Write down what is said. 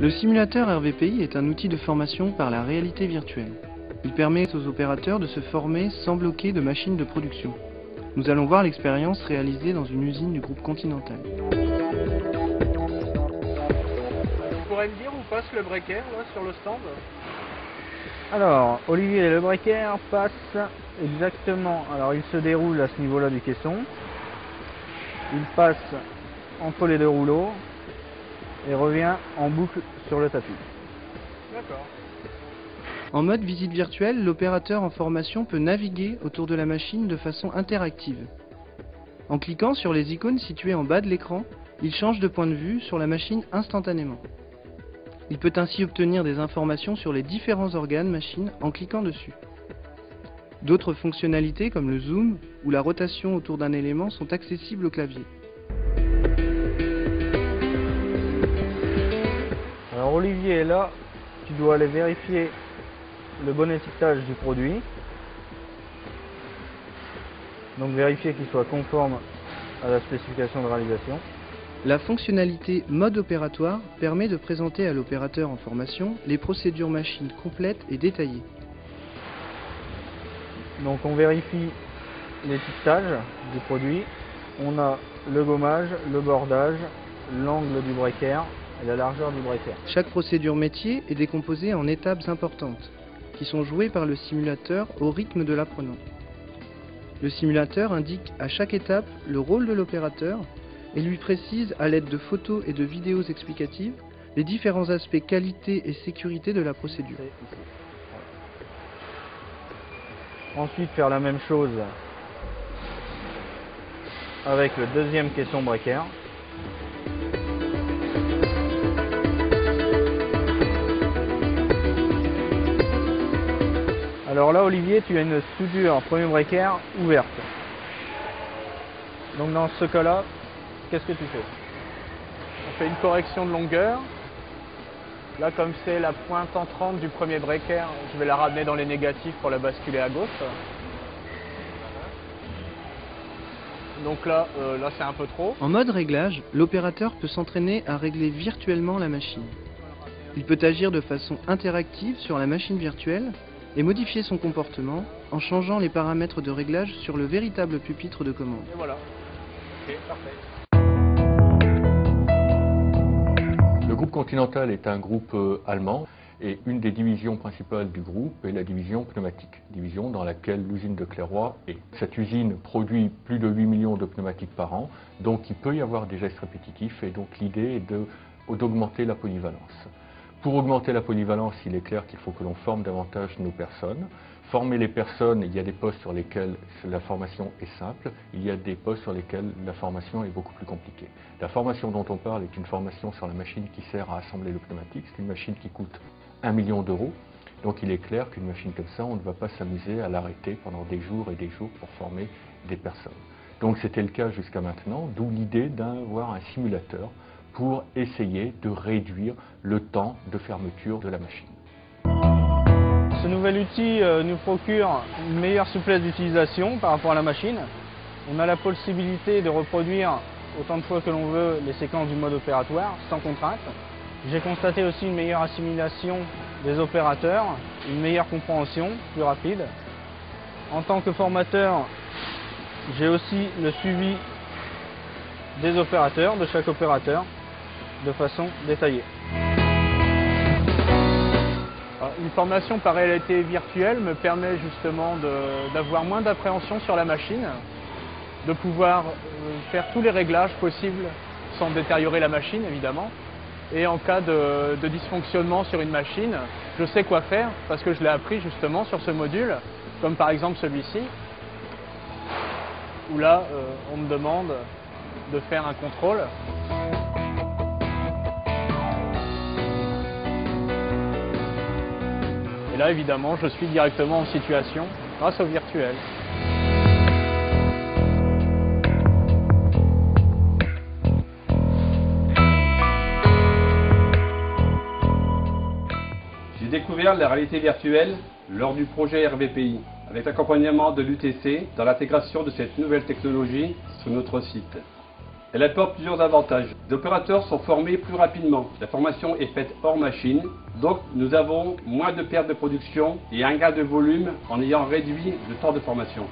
Le simulateur RVPI est un outil de formation par la réalité virtuelle. Il permet aux opérateurs de se former sans bloquer de machines de production. Nous allons voir l'expérience réalisée dans une usine du groupe Continental. Vous pourrez me dire où passe le breaker là, sur le stand? Alors, Olivier Le Breaker passe exactement, alors il se déroule à ce niveau-là du caisson. Il passe entre les deux rouleaux et revient en boucle sur le tapis. D'accord. En mode visite virtuelle, l'opérateur en formation peut naviguer autour de la machine de façon interactive. En cliquant sur les icônes situées en bas de l'écran, il change de point de vue sur la machine instantanément. Il peut ainsi obtenir des informations sur les différents organes machines en cliquant dessus. D'autres fonctionnalités comme le zoom ou la rotation autour d'un élément sont accessibles au clavier. Alors Olivier est là, tu dois aller vérifier le bon étiquetage du produit. Donc vérifier qu'il soit conforme à la spécification de réalisation. La fonctionnalité mode opératoire permet de présenter à l'opérateur en formation les procédures machines complètes et détaillées. Donc on vérifie l'étiquetage du produit. On a le gommage, le bordage, l'angle du breaker et la largeur du breaker. Chaque procédure métier est décomposée en étapes importantes, qui sont jouées par le simulateur au rythme de l'apprenant. Le simulateur indique à chaque étape le rôle de l'opérateur et lui précise à l'aide de photos et de vidéos explicatives les différents aspects qualité et sécurité de la procédure. Ensuite faire la même chose avec le deuxième caisson breaker. Alors là Olivier, tu as une soudure premier breaker ouverte. Donc dans ce cas-là, qu'est-ce que tu fais? On fait une correction de longueur. Là, comme c'est la pointe entrante du premier breaker, je vais la ramener dans les négatifs pour la basculer à gauche. Donc là, c'est un peu trop. En mode réglage, l'opérateur peut s'entraîner à régler virtuellement la machine. Il peut agir de façon interactive sur la machine virtuelle et modifier son comportement en changeant les paramètres de réglage sur le véritable pupitre de commande. Et voilà. Ok, parfait. Le groupe Continental est un groupe allemand et une des divisions principales du groupe est la division pneumatique, division dans laquelle l'usine de Clairoy est. Cette usine produit plus de 8 millions de pneumatiques par an, donc il peut y avoir des gestes répétitifs et donc l'idée est d'augmenter la polyvalence. Pour augmenter la polyvalence, il est clair qu'il faut que l'on forme davantage nos personnes. Former les personnes, il y a des postes sur lesquels la formation est simple, il y a des postes sur lesquels la formation est beaucoup plus compliquée. La formation dont on parle est une formation sur la machine qui sert à assembler le pneumatique. C'est une machine qui coûte 1 million d'euros. Donc il est clair qu'une machine comme ça, on ne va pas s'amuser à l'arrêter pendant des jours et des jours pour former des personnes. Donc c'était le cas jusqu'à maintenant, d'où l'idée d'avoir un simulateur pour essayer de réduire le temps de fermeture de la machine. Ce nouvel outil nous procure une meilleure souplesse d'utilisation par rapport à la machine. On a la possibilité de reproduire autant de fois que l'on veut les séquences du mode opératoire sans contrainte. J'ai constaté aussi une meilleure assimilation des opérateurs, une meilleure compréhension, plus rapide. En tant que formateur, j'ai aussi le suivi des opérateurs, de chaque opérateur, de façon détaillée. Une formation par réalité virtuelle me permet justement d'avoir moins d'appréhension sur la machine, de pouvoir faire tous les réglages possibles sans détériorer la machine évidemment. Et en cas de dysfonctionnement sur une machine, je sais quoi faire parce que je l'ai appris justement sur ce module, comme par exemple celui-ci, où là on me demande de faire un contrôle. Et là, évidemment, je suis directement en situation grâce au virtuel. J'ai découvert la réalité virtuelle lors du projet RVPI avec l'accompagnement de l'UTC dans l'intégration de cette nouvelle technologie sur notre site. Elle apporte plusieurs avantages. Les opérateurs sont formés plus rapidement. La formation est faite hors machine, donc nous avons moins de pertes de production et un gain de volume en ayant réduit le temps de formation.